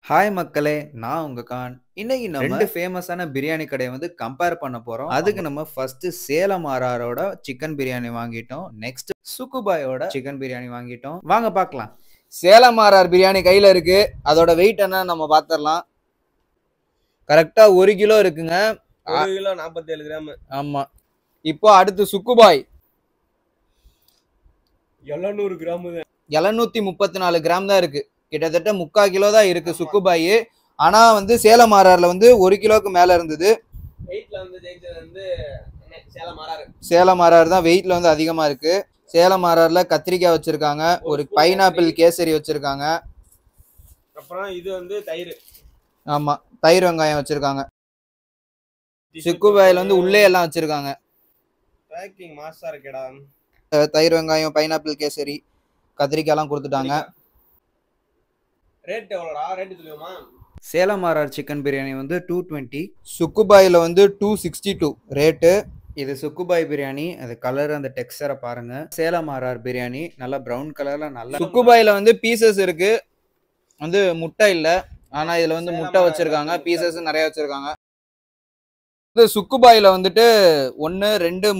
Hi மக்களே! நான் உங்க கான். இன்னைக்கு நம்ம 2 ஃபேமஸான பிரியாணி கடைய வந்து கம்பேர் பண்ண போறோம். அதுக்கு நம்ம ஃபர்ஸ்ட் சேலம் ஆர்.ஆரோட சிக்கன் பிரியாணி வாங்கிட்டோம். நெக்ஸ்ட் சுக்குபாயோட சிக்கன் பிரியாணி வாங்கிட்டோம். வாங்க பார்க்கலாம். சேலம் ஆர்.ஆர் பிரியாணி கையில இருக்கு. அதோட வெயிட் என்னன்னு நம்ம பார்த்துடலாம். கரெக்டா 1 கிலோ இருக்குங்க. 1 கிலோ 47 கிராம். ஆமா. இப்போ அடுத்து சுக்குபாய் 700 கிராம். 734 கிராம் தான் இருக்கு. கிட்டத்தட்ட 3/4 கிலோ தான் இருக்கு சுக்குபாய். ஆனா வந்து சேலம் ஆர்.ஆர்ல வந்து 1 கிலோக்கு மேல இருந்தது. வெயிட்ல வந்து ஜெயிச்சது வந்து சேலம் ஆர்.ஆர். சேலம் ஆர்.ஆர் தான் வெயிட்ல வந்து அதிகமா இருக்கு. சேலம் ஆர்.ஆர்ல கத்திரிக்காய் வச்சிருக்காங்க, ஒரு பைனாப்பிள் கேசரி வச்சிருக்காங்க. அப்புறம் இது வந்து தயிர். ஆமா, தயிர் வெங்காயம் வச்சிருக்காங்க. சுக்குபாயில வந்து உள்ளே எல்லாம் வச்சிருக்காங்க. பேக்கிங் மாஸா இருக்கேடா. தயிர் வெங்காயம், பைனாப்பிள் கேசரி, கத்திரிக்காய் எல்லாம் கொடுத்துட்டாங்க. ரேட் எவ்வளோடா? ரேட் தெரியுமா? சேலம் ஆர்.ஆர் சிக்கன் பிரியாணி வந்து 220, சுக்குபாயில வந்து 262 ரேட்டு. இது சுக்குபாய் பிரியாணி. அது கலர் அந்த டெக்ஸ்சரை பாருங்க. சேலம் ஆர்.ஆர் பிரியாணி நல்லா பிரவுன் கலர்ல நல்லா. சுக்குபாயில வந்து பீசஸ் இருக்கு, வந்து முட்டை இல்ல. ஆனா இதுல வந்து முட்டை வச்சிருக்காங்க, பீசஸ் நிறைய வச்சிருக்காங்க. இது சுக்குபாயில வந்துட்டு 1 2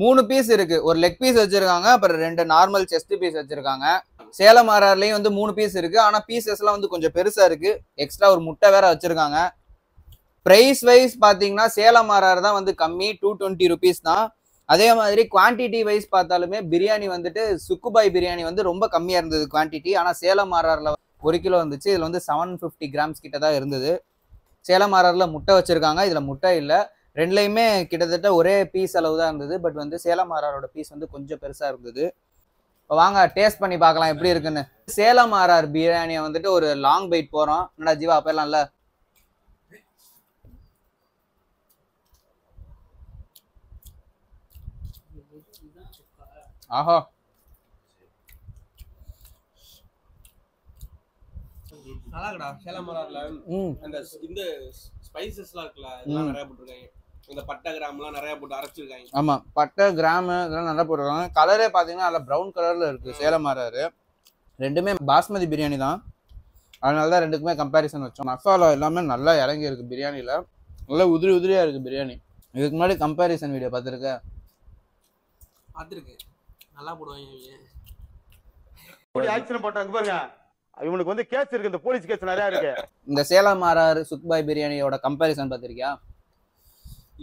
3 பீஸ் இருக்கு. ஒரு லெக் பீஸ் வச்சிருக்காங்க, அப்புறம் 2 நார்மல் செஸ்ட் பீஸ் வச்சிருக்காங்க. சேலம் ஆர்.ஆர்லயும் வந்து 3 பீஸ் இருக்கு. ஆனா பீசஸ் எல்லாம் வந்து கொஞ்சம் பெருசா இருக்கு. எக்ஸ்ட்ரா ஒரு முட்டை வேற வச்சிருக்காங்க. பிரைஸ் வைஸ் பாத்தீங்கன்னா சேலம் ஆர்.ஆர் தான் வந்து கம்மி, 220 ருபீஸ் தான். அதே மாதிரி குவான்டிட்டி வைஸ் பார்த்தாலுமே பிரியாணி வந்துட்டு சுக்குபாய் பிரியாணி வந்து ரொம்ப கம்மியா இருந்தது குவான்டிட்டி. ஆனா சேலம் ஆர்.ஆர்ல 1 கிலோ வந்துச்சு. இதுல வந்து 750 கிராம்ஸ் கிட்ட தான் இருந்தது. சேலம் ஆர்.ஆர்ல முட்டை வச்சிருக்காங்க, இதுல முட்டை இல்ல. ரெண்டுலையுமே கிட்டத்தட்ட ஒரே பீஸ் அளவு தான் இருந்தது. பட் வந்து சேலம் ஆர்.ஆரோட பீஸ் வந்து கொஞ்சம் பெருசா இருந்தது. வாங்க டேஸ்ட் பண்ணி பார்க்கலாம் எப்படி இருக்குன்னு. சேலம் ஆர்.ஆர் பிரியாணியை வந்துட்டு ஒரு லாங் பைட் போறோம். என்னடா ஜீவா போயிடலாம்ல? ஆஹா, நல்லா இருக்குடா. சேலம் ஆர்.ஆர்ல அந்த இந்த ஸ்பைசஸ்லாம் இருக்குல்ல, அதெல்லாம் நிறைய போட்டுருக்காங்க. இந்த பட்டை கிராம்லாம் நிறைய போட்டு அரைச்சிருக்காங்க. ஆமா, பட்டை கிராம் இதெல்லாம் நல்லா போட்டுருக்காங்க. கலரே பாத்தீங்கன்னா நல்லா ப்ரௌன் கலர்ல இருக்கு சேலம் ஆர்.ஆர். ரெண்டுமே பாஸ்மதி பிரியாணி தான், அதனாலதான் ரெண்டுக்குமே கம்பேரிசன் வச்சோம். மசாலா எல்லாமே நல்லா இறங்கி இருக்கு பிரியாணியில. நல்லா உதிரி உதிரியா இருக்கு பிரியாணி. இதுக்கு முன்னாடி கம்பேரிசன் வீடியோ பார்த்துருக்க? பார்த்துருக்கு. நல்லா போடுவாங்க. ஆக்சிடென்ட் போட்டாங்க பாருங்க, இவனுக்கு வந்து கேஸ் இருக்கு, இந்த போலீஸ் கேஸ் நிறைய இருக்கு. இந்த சேலம் ஆர்.ஆர் சுக்குபாய் பிரியாணியோட கம்பேரிசன் பார்த்திருக்கியா?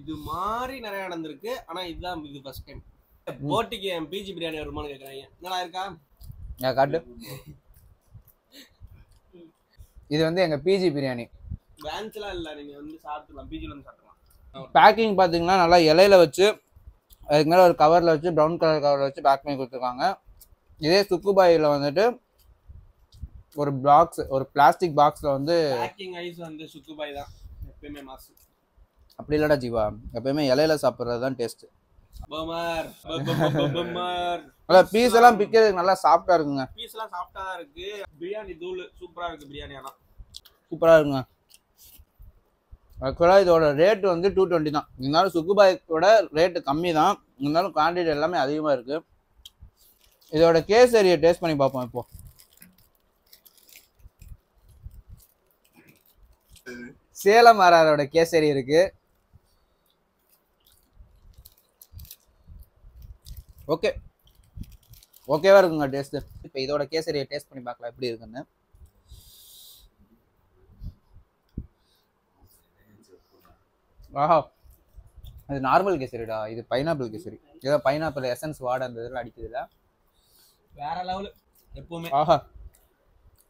இது மாதிரி நிறைய நடந்திருக்கு. ஆனா இதுதான் இது ஃபர்ஸ்ட் டைம். போட்டிக்கு பிஜி பிரியாணி வருமானு கேக்குறாங்க. நல்லா இருக்கா? காட்டு. இது வந்து எங்க பிஜி பிரியாணி. பிரான்ச்லாம் இல்ல, நீங்க வந்து சாப்பிடலாம், பிஜில வந்து சாப்பிடலாம். பேக்கிங் பாத்தீங்கன்னா நல்லா இலையில வச்சு, அதுக்கு மேல ஒரு கவர்ல வச்சு, ப்ரௌன் கலர் கவர்ல வச்சு பேக் பண்ணி கொடுத்துருக்காங்க. இதே சுக்குபாயில வந்துட்டு ஒரு பாக்ஸ், ஒரு பிளாஸ்டிக் பாக்ஸ்ல வந்து. பேக்கிங் ஐஸ் வந்து சுக்குபாய் தான் எப்பவுமே மாசு. அப்படி இல்லடா ஜீவா, எப்பயுமே இலையில சாப்பிட்றது தான் டேஸ்ட். பமர் பமர். நல்லா பீஸ் எல்லாம் பிக்கிறதுக்கு நல்லா சாஃப்டா இருக்குங்க. பீஸ் எல்லாம் சாஃப்டா தான் இருக்கு. பிரியாணி தூள் சூப்பரா இருக்கு. பிரியாணி ஆனா சூப்பரா இருக்குங்க. ஆக்சுவலாக இதோட ரேட் வந்து 220 தான். இருந்தாலும் சுக்குபாயோட ரேட்டு கம்மி தான், இருந்தாலும் குவான்டிட்டி எல்லாமே அதிகமாக இருக்கு. இதோட கேசரியை டேஸ்ட் பண்ணி பார்ப்போம் இப்போ. சேலம் ஆர்.ஆரோட கேசரி இருக்கு. ஓகே, ஓகேவா இருக்குங்க டேஸ்ட். இப்போ இதோட கேசரியை டேஸ்ட் பண்ணி பார்க்கலாம் எப்படி இருக்குன்னு. ஆஹா, அது நார்மல் கேசரிடா, இது பைனாப்பிள் கேசரி. ஏதோ பைனாப்பிள் எசன்ஸ் வாட அந்த இதெல்லாம் அடிக்குதுல, வேற லெவல் எப்பவுமே. ஆஹா,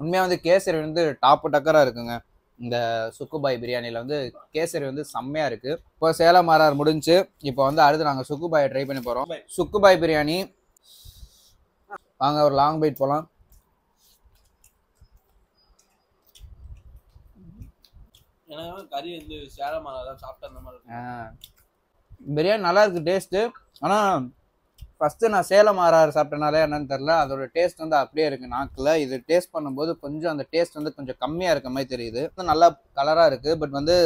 உண்மையா வந்து கேசரி வந்து டாப் டக்கரா இருக்குங்க. இந்த சுக்குபாய் பிரியாணியில வந்து கேசரி வந்து செம்மையா இருக்கு. இப்போ சேலம் ஆர்.ஆர் முடிஞ்சு, இப்போ வந்து அடுத்து நாங்க சுக்குபாயை ட்ரை பண்ணி போறோம். சுக்குபாய் பிரியாணி. வாங்க ஒரு லாங் பைட் போலாம். ஏன்னா கறி வந்து சேலம் ஆர்.ஆர் சாப்பிட்ட அந்த மாதிரி இருக்கு. பிரியாணி நல்லா இருக்கு டேஸ்ட். ஆனா ஃபர்ஸ்ட் நான் சேலம் ஆர்.ஆர் சாப்பிட்டனாலே என்னன்னு தெரியல, அதோட டேஸ்ட் வந்து அப்படியே இருக்கு நாக்குல. இது டேஸ்ட் பண்ணும்போது கொஞ்சம் அந்த டேஸ்ட் வந்து கொஞ்சம் கம்மியா இருக்க மாதிரி தெரியுது. நல்லா கலரா இருக்கு, பட் வந்து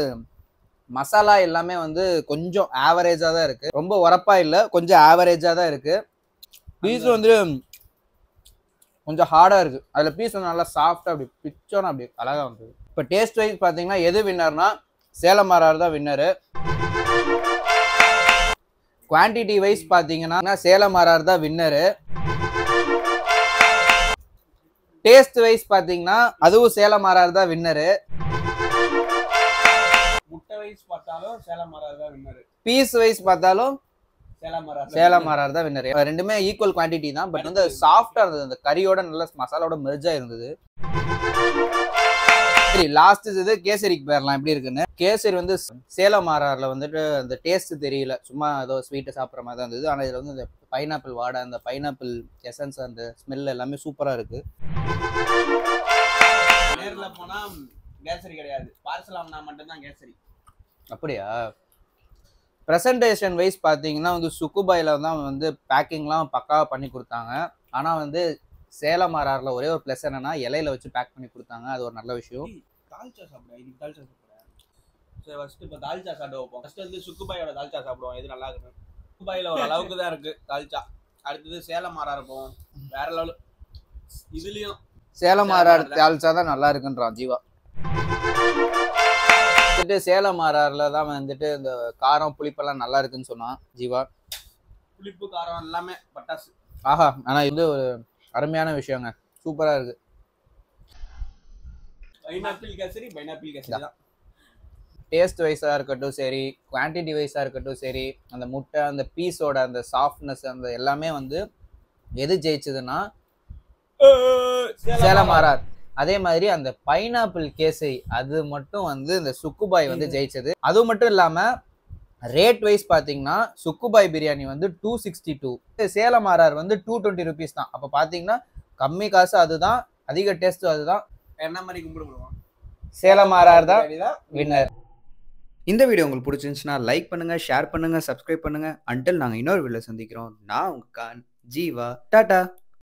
மசாலா எல்லாமே வந்து கொஞ்சம் ஆவரேஜா தான் இருக்கு. ரொம்ப உரப்பா இல்ல, கொஞ்சம் ஆவரேஜா தான் இருக்கு. பீஸ் வந்து கொஞ்சம் ஹார்டா இருக்கு. அதுல பீஸ் வந்து நல்லா சாஃப்டா அப்படி பிச்சோன்னு அப்படி அழகா வந்தது. இப்போ டேஸ்ட் வைஸ் பார்த்தீங்கன்னா எது வின்னர்னா சேலம் ஆர்ஆர் தான் வின்னரு. குவான்டிட்டி வைஸ் பார்த்தீங்கன்னா சேலம் ஆர்ஆர் தான் வின்னரு. டேஸ்ட் வைஸ் பார்த்தீங்கன்னா அதுவும் சேலம் ஆர்ஆர் தான் வின்னரு. முட்டை வைஸ் பார்த்தாலும் சேலம் ஆர்ஆர் தான் வின்னர். பீஸ் வைஸ் பார்த்தாலும் சேலம் ஆர்ஆர் தான் வின்னர். ரெண்டுமே ஈக்குவல் குவான்டிட்டி தான். பட் வந்து சாஃப்டா இருந்தது, அந்த கறியோட நல்ல மசாலாவோட மெர்ஜா இருந்தது. சரி, லாஸ்ட் இது கேசரிக்கு போயிடலாம் எப்படி இருக்குன்னு. கேசரி வந்து சேலம் ஆர்ஆர்ல வந்துட்டு அந்த டேஸ்ட் தெரியல, சும்மா ஏதோ ஸ்வீட்டை சாப்பிட்ற மாதிரி தான் இருந்தது. ஆனால் இதில் வந்து இந்த பைனாப்பிள் வாடை, அந்த பைனாப்பிள் எசன்ஸ், அந்த ஸ்மெல் எல்லாமே சூப்பரா இருக்கு. நேர்ல போனா கேசரி கிடையாது, பார்சல் வாங்கினா மட்டும்தான் கேசரி. அப்படியா? ப்ரெசன்டேஷன் வைஸ் பார்த்தீங்கன்னா வந்து சுக்குபாயில் தான் வந்து பேக்கிங்லாம் பக்காவாக பண்ணி கொடுத்தாங்க. ஆனால் வந்து சேலம் ஆர்ஆரில் ஒரே ஒரு ப்ளஸ் என்னன்னா இலையில வச்சு பேக் பண்ணி கொடுத்தாங்க. அது ஒரு நல்ல விஷயம். தால்ச்சா சாப்பிடுறேன், இன்னைக்கு தால்ச்சா சாப்பிடுறேன். சரி, ஃபர்ஸ்ட் இப்போ தால்ச்சா சாப்பிட வைப்போம். ஃபர்ஸ்ட் வந்து சுக்குபாயோட தால்ச்சா சாப்பிடுவோம், எது நல்லா இருக்கு. சுக்குபாயில் ஒரு அளவுக்கு தான் இருக்கு தால்ச்சா. அடுத்தது சேலம் ஆர்ஆர் இருக்கும், வேற லெவல். இதுலயும் சேலம் ஆர்ஆர் தால்ச்சா தான் நல்லா இருக்குன்றான் ஜீவா. சேலம் ஆர்ஆர்ல தான் வந்துட்டு இந்த காரம் புளிப்பெல்லாம் நல்லா இருக்குன்னு சொன்னான் ஜீவா. புளிப்பு காரம் எல்லாமே பட்டாசு. ஆஹா, ஆனா இது ஒரு அருமையான விஷயங்க, சூப்பரா இருக்கு. பைனாப்பிள் கேசரி தான். டேஸ்ட் வைஸா இருக்கட்டும் சரி, குவான்டிட்டி வைஸா இருக்கட்டும் சரி, அந்த முட்டை, அந்த பீஸோட அந்த சாஃப்ட்னஸ், அந்த எல்லாமே வந்து எது ஜெயிச்சதுன்னா சேலம் ஆர்ஆர். அதே மாதிரி அந்த பைனாப்பிள் கேசரி அது மட்டும் வந்து இந்த சுக்குபாய் வந்து ஜெயிச்சது. அது மட்டும் இல்லாம ரேட் வைஸ் பாத்தீங்கன்னா சுக்குபாய் பிரியாணி வந்து 262, சேலம் ஆர்ஆர் வந்து 220 rupees தான். அப்ப பாத்தீங்கன்னா கம்மி காசு அதுதான், அதிக டேஸ்ட் அதுதான். என்ன மாதிரி கும்பிடுவோம், சேலம் ஆர்ஆர் தான் வின்னர். இந்த வீடியோ உங்களுக்கு பிடிச்சிருந்துச்சுன்னா லைக் பண்ணுங்க, ஷேர் பண்ணுங்க, சப்ஸ்கிரைப் பண்ணுங்க. அன்டில் நாங்கள் இன்னொரு வீடியோவில் சந்திக்கிறோம். நான் உங்க கான் ஜீவா. டாடா.